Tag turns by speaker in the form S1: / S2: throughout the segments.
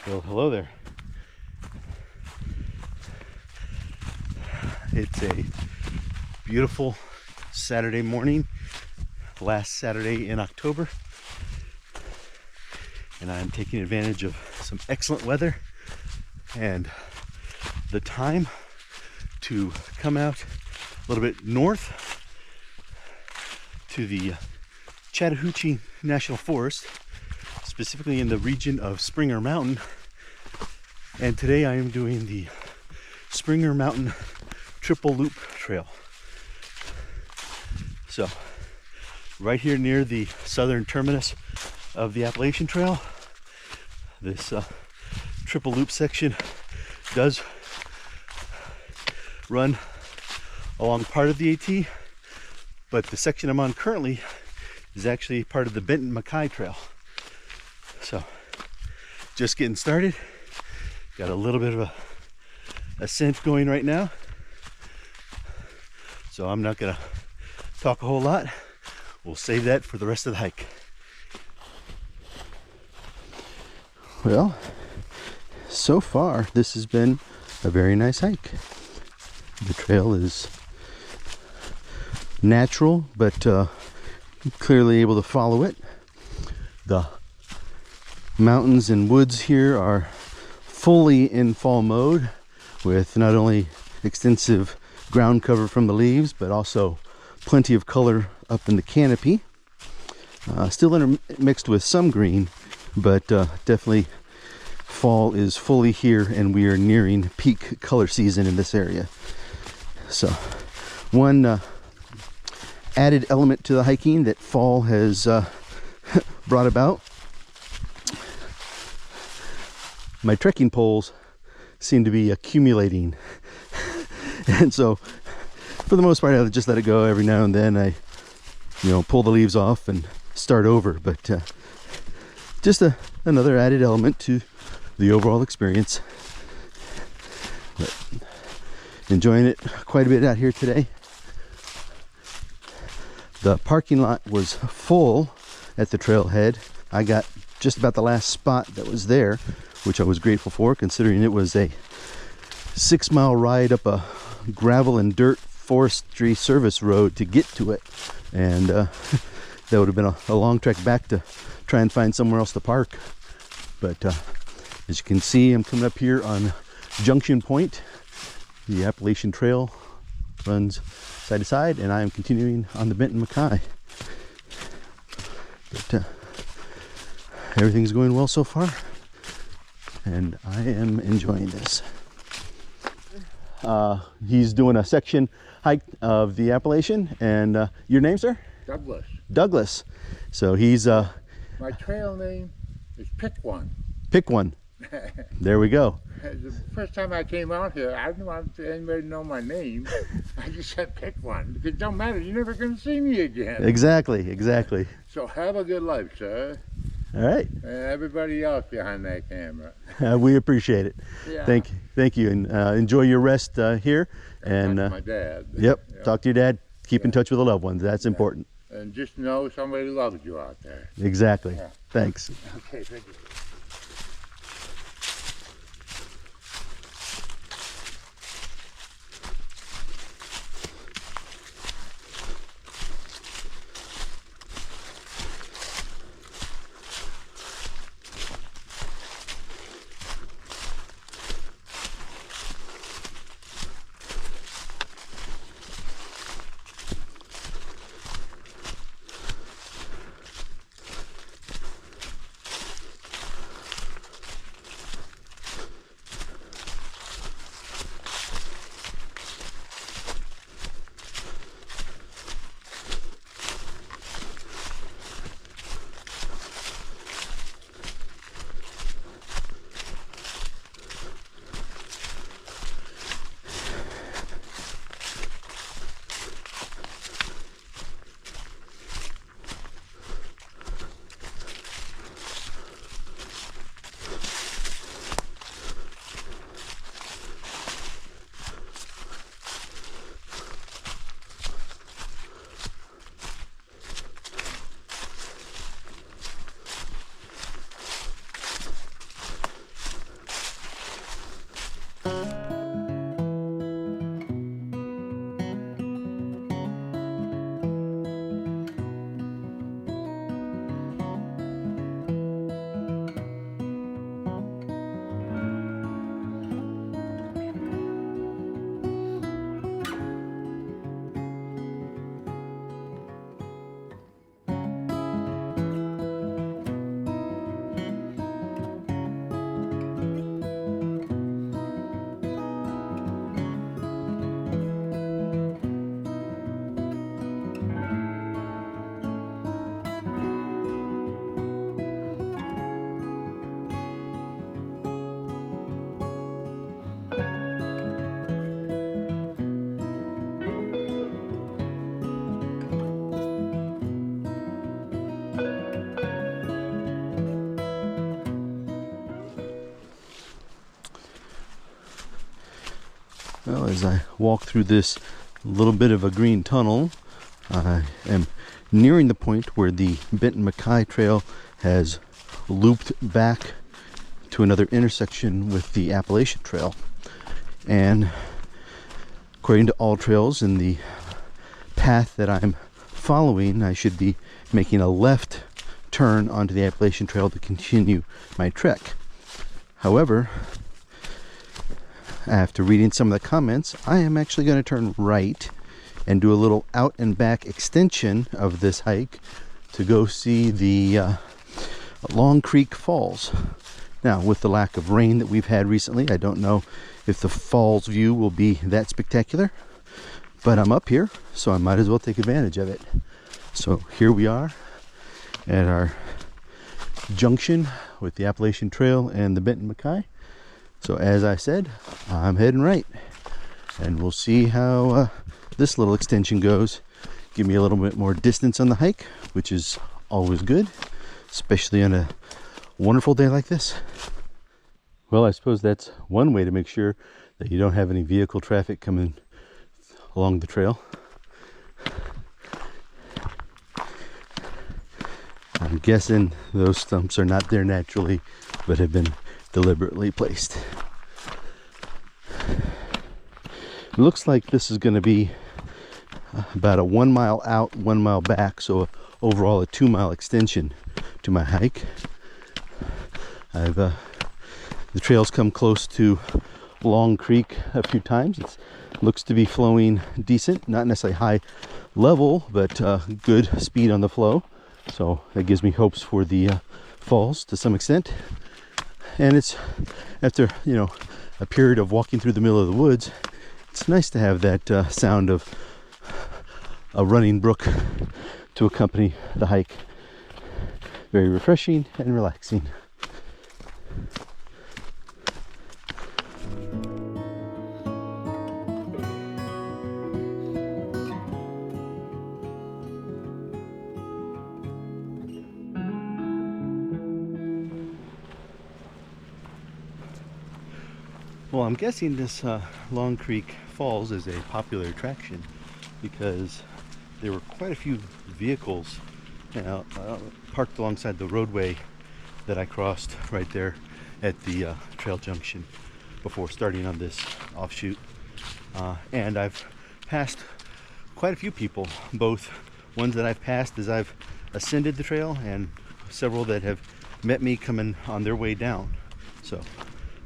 S1: Well, hello there. It's a beautiful Saturday morning, last Saturday in October, and I'm taking advantage of some excellent weather and the time to come out a little bit north to the Chattahoochee National Forest, specifically in the region of Springer Mountain. And today I am doing the Springer Mountain Triple Loop Trail. So right here near the southern terminus of the Appalachian Trail, this triple loop section does run along part of the AT, but the section I'm on currently is actually part of the Benton Mackay Trail. So just getting started. Got a little bit of a ascent going right now, so I'm not gonna talk a whole lot. We'll save that for the rest of the hike. Well, so far this has been a very nice hike. The trail is natural, but clearly able to follow it. The mountains and woods here are fully in fall mode, with not only extensive ground cover from the leaves, but also plenty of color up in the canopy. Still intermixed with some green, but definitely fall is fully here, and we are nearing peak color season in this area. So one added element to the hiking that fall has brought about: my trekking poles seem to be accumulating. And so for the most part I just let it go. Every now and then I pull the leaves off and start over, but just another added element to the overall experience. But enjoying it quite a bit out here today. The parking lot was full at the trailhead. I got just about the last spot that was there, which I was grateful for, considering it was a 6-mile ride up a gravel and dirt forestry service road to get to it, and that would have been a long trek back to try and find somewhere else to park. But as you can see, I'm coming up here on Junction Point. The Appalachian Trail runs side to side, and I am continuing on the Benton Mackay. But everything's going well so far, and I am enjoying this. He's doing a section hike of the Appalachian, and your name, sir?
S2: Douglas.
S1: Douglas. So he's
S2: My trail name is Pick One.
S1: Pick One. There we go.
S2: The first time I came out here, I didn't want anybody to know my name. I just said Pick One, because it don't matter, you're never going to see me again.
S1: Exactly.
S2: So have a good life, sir.
S1: All right.
S2: And everybody else behind that camera.
S1: We appreciate it.
S2: Yeah.
S1: Thank you, and enjoy your rest here. And
S2: talk to my dad.
S1: Yep.
S2: Yeah.
S1: Talk to your dad. Keep in touch with the loved ones. That's important.
S2: And just know somebody loves you out there.
S1: Exactly.
S2: Yeah.
S1: Thanks.
S2: Okay, thank you.
S1: Well, as I walk through this little bit of a green tunnel, I am nearing the point where the Benton MacKay Trail has looped back to another intersection with the Appalachian Trail. And according to all trails in the path that I'm following, I should be making a left turn onto the Appalachian Trail to continue my trek. However, after reading some of the comments, I am actually going to turn right and do a little out and back extension of this hike to go see the Long Creek Falls. Now, with the lack of rain that we've had recently, I don't know if the falls view will be that spectacular, but I'm up here, so I might as well take advantage of it. So here we are at our junction with the Appalachian Trail and the Benton MacKay. So as I said, I'm heading right, and we'll see how this little extension goes. Give me a little bit more distance on the hike, which is always good, especially on a wonderful day like this. Well, I suppose that's one way to make sure that you don't have any vehicle traffic coming along the trail. I'm guessing those stumps are not there naturally, but have been deliberately placed. It looks like this is going to be about a 1 mile out, 1 mile back, so overall a 2 mile extension to my hike. The trail's come close to Long Creek a few times. It looks to be flowing decent, not necessarily high level, but good speed on the flow. So that gives me hopes for the falls to some extent. And it's after, a period of walking through the middle of the woods, it's nice to have that sound of a running brook to accompany the hike. Very refreshing and relaxing. Well, I'm guessing this Long Creek Falls is a popular attraction because there were quite a few vehicles parked alongside the roadway that I crossed right there at the trail junction before starting on this offshoot. And I've passed quite a few people, both ones that I've passed as I've ascended the trail and several that have met me coming on their way down. So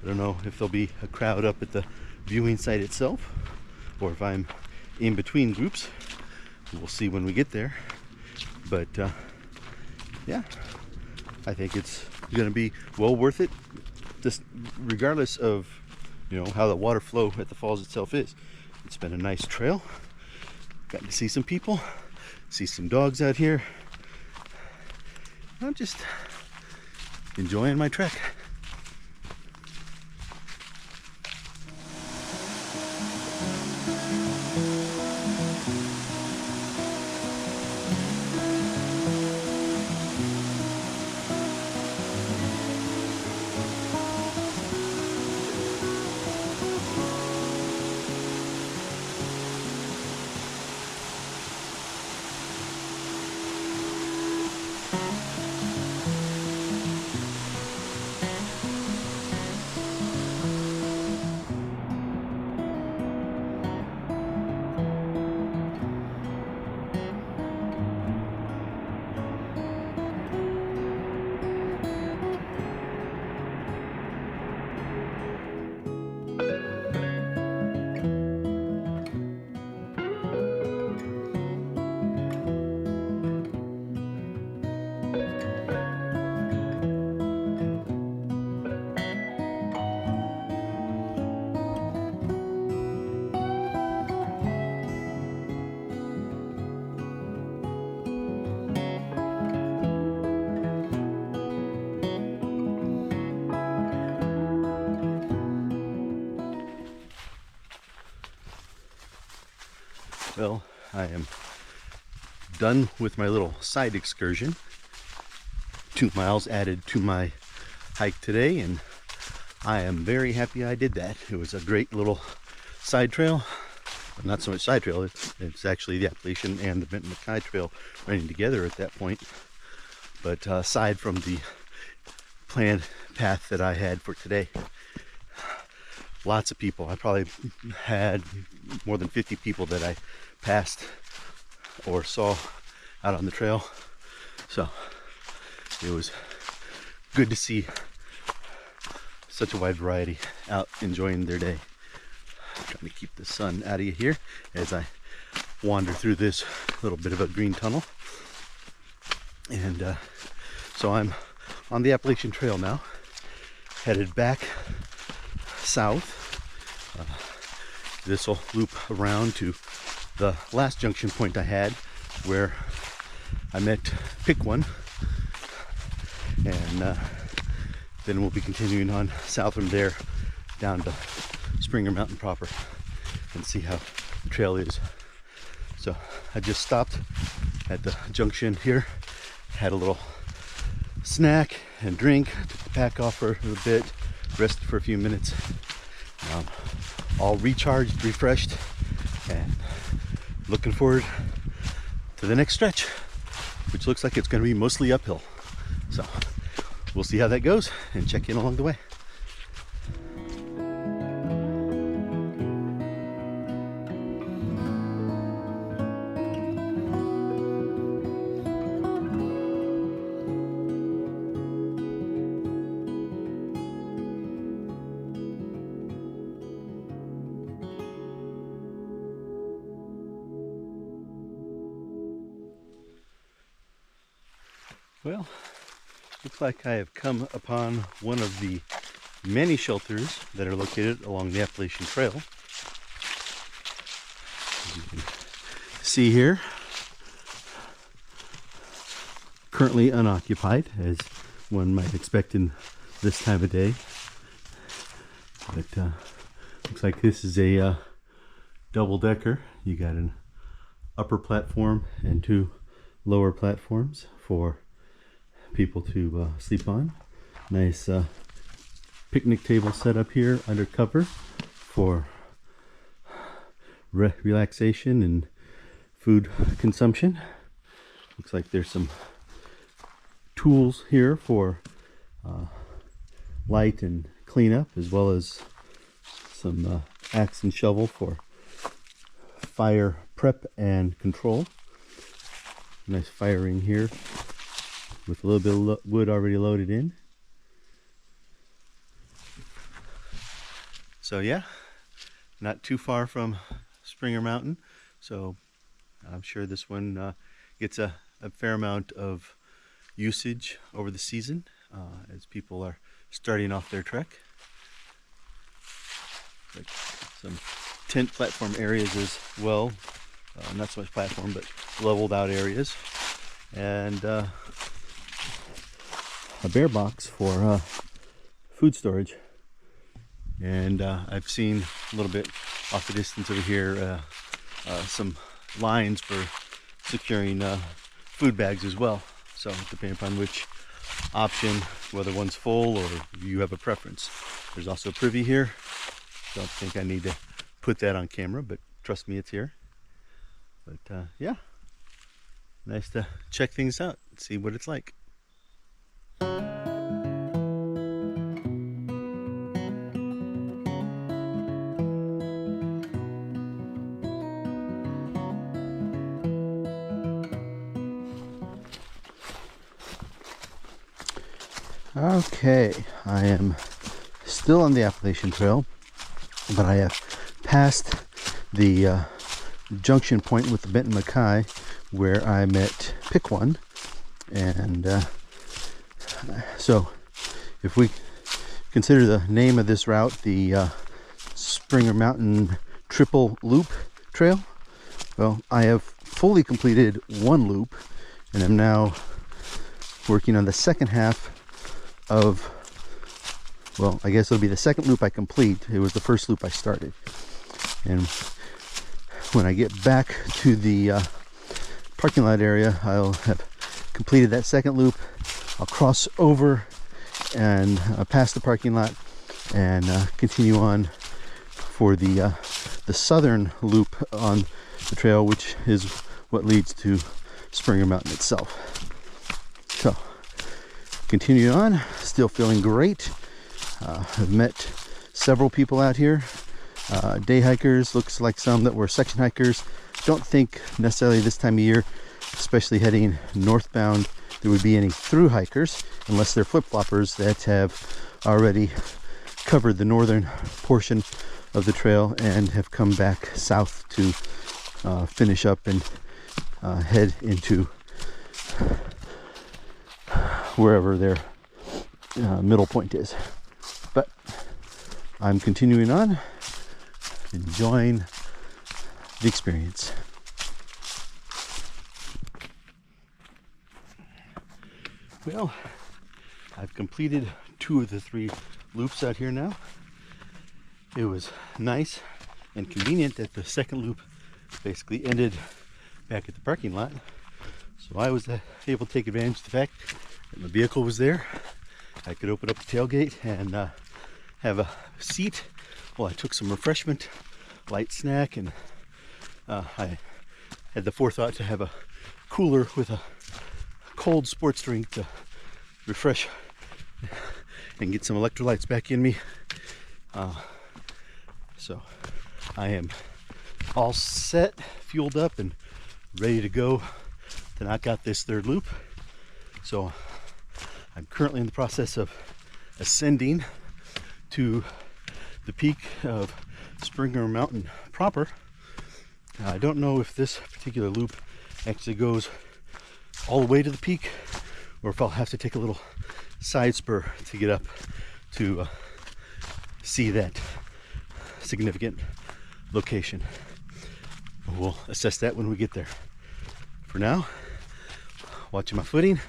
S1: I don't know if there'll be a crowd up at the viewing site itself or if I'm in between groups. We'll see when we get there. But yeah, I think it's going to be well worth it, just regardless of how the water flow at the falls itself is. It's been a nice trail. Got to see some people, see some dogs out here. I'm just enjoying my trek. Well, I am done with my little side excursion. 2 miles added to my hike today, and I am very happy I did that. It was a great little side trail. Not so much side trail, it's actually the Appalachian and the Benton MacKay Trail running together at that point. But aside from the planned path that I had for today, lots of people. I probably had more than 50 people that I passed or saw out on the trail. So it was good to see such a wide variety out enjoying their day. I'm trying to keep the sun out of you here as I wander through this little bit of a green tunnel. And so I'm on the Appalachian Trail now, headed back south. This will loop around to the last junction point I had where I met Pick One, and then we'll be continuing on south from there down to Springer Mountain proper and see how the trail is. So I just stopped at the junction here, had a little snack and drink, took the pack off for a bit, rested for a few minutes, all recharged, refreshed, and looking forward to the next stretch, which looks like it's going to be mostly uphill. So we'll see how that goes and check in along the way. Well, looks like I have come upon one of the many shelters that are located along the Appalachian Trail. As you can see here, currently unoccupied, as one might expect in this time of day. But looks like this is a double-decker. You got an upper platform and two lower platforms for people to sleep on. Nice picnic table set up here under cover for relaxation and food consumption. Looks like there's some tools here for light and cleanup, as well as some axe and shovel for fire prep and control. Nice firing here with a little bit of wood already loaded in. So yeah, not too far from Springer Mountain, so I'm sure this one gets a fair amount of usage over the season as people are starting off their trek. Like some tent platform areas as well, not so much platform but leveled out areas, and a bear box for food storage. And I've seen a little bit off the distance over here some lines for securing food bags as well. So depending upon which option, whether one's full or you have a preference. There's also a privy here. Don't think I need to put that on camera, but trust me, it's here. But yeah, nice to check things out and see what it's like. Okay, I am still on the Appalachian Trail, but I have passed the junction point with the Benton MacKay where I met Pick One, and so if we consider the name of this route the Springer Mountain Triple Loop Trail, well, I have fully completed one loop and I'm now working on the second half of, well, I guess it'll be the second loop I complete. It was the first loop I started, and when I get back to the parking lot area, I'll have completed that second loop. I'll cross over and pass the parking lot and continue on for the the southern loop on the trail, which is what leads to Springer Mountain itself. So, continue on, still feeling great. I've met several people out here, day hikers, looks like some that were section hikers. Don't think necessarily this time of year, especially heading northbound, there would be any through hikers, unless they're flip-floppers that have already covered the northern portion of the trail and have come back south to finish up and head into wherever their middle point is. But I'm continuing on, enjoying the experience. Well, I've completed 2 of the 3 loops out here now. It was nice and convenient that the second loop basically ended back at the parking lot. So I was able to take advantage of the fact that my vehicle was there. I could open up the tailgate and have a seat while I took some refreshment, light snack, and I had the forethought to have a cooler with a cold sports drink to refresh and get some electrolytes back in me. So I am all set, fueled up, and ready to go to knock out this 3rd loop. So I'm currently in the process of ascending to the peak of Springer Mountain proper. I don't know if this particular loop actually goes all the way to the peak, or if I'll have to take a little side spur to get up to see that significant location. We'll assess that when we get there. For now, watching my footing,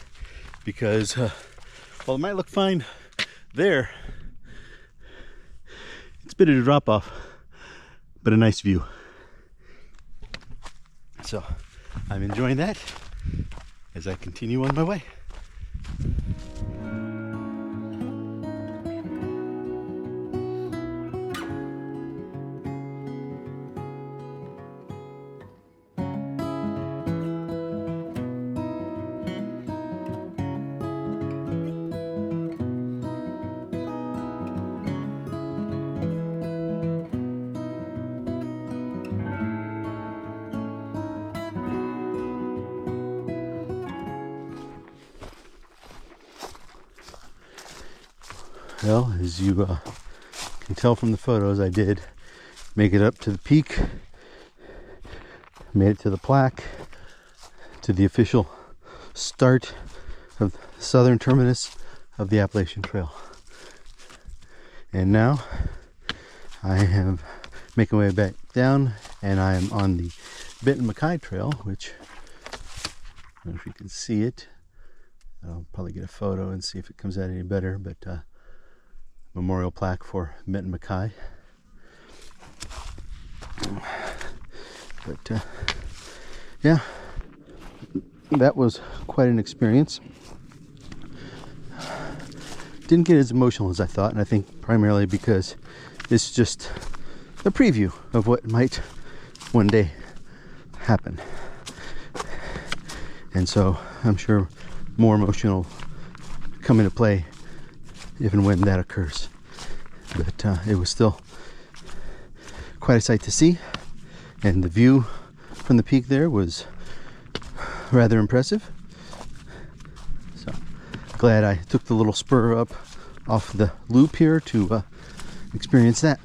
S1: because while it might look fine there, it's a bit of a drop off, but a nice view. So I'm enjoying that as I continue on my way. Well, as you can tell from the photos, I did make it up to the peak, made it to the plaque, to the official start of the southern terminus of the Appalachian Trail. And now I am making my way back down, and I am on the Benton MacKaye Trail, which, I don't know if you can see it. I'll probably get a photo and see if it comes out any better, but memorial plaque for Benton MacKaye. But yeah, that was quite an experience. Didn't get as emotional as I thought, and I think primarily because it's just a preview of what might one day happen. And so I'm sure more emotional come into play if and when that occurs. But it was still quite a sight to see, and the view from the peak there was rather impressive. So glad I took the little spur up off the loop here to experience that.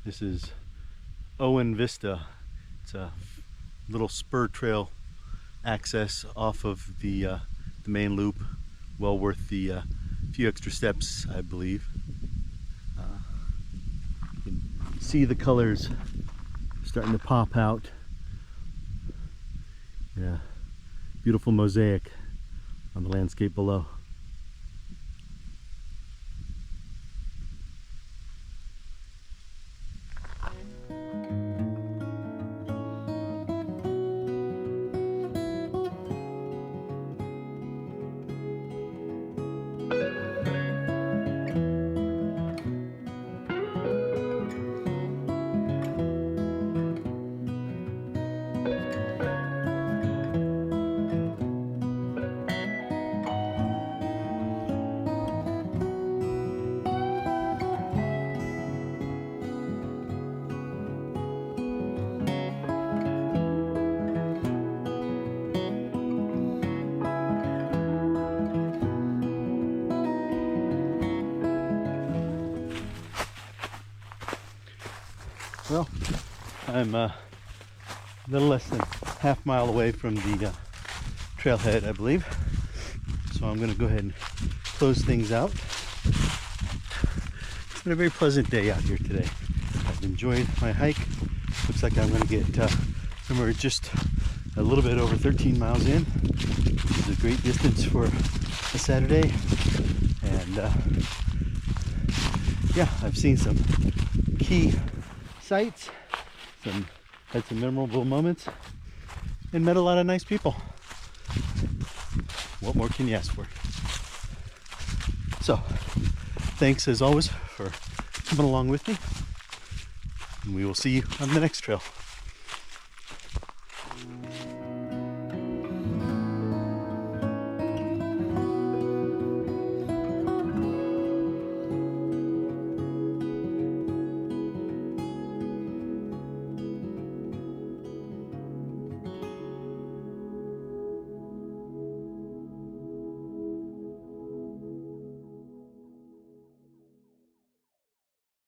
S1: This is Owen Vista. It's a little spur trail access off of the main loop. Well worth the few extra steps, I believe. You can see the colors starting to pop out. Yeah, beautiful mosaic on the landscape below. Well, I'm a little less than half mile away from the trailhead, I believe. So I'm going to go ahead and close things out. It's been a very pleasant day out here today. I've enjoyed my hike. Looks like I'm going to get somewhere just a little bit over 13 miles in. This is a great distance for a Saturday. And yeah, I've seen some key sights, had some memorable moments, and met a lot of nice people. What more can you ask for? So, thanks as always for coming along with me, and we will see you on the next trail.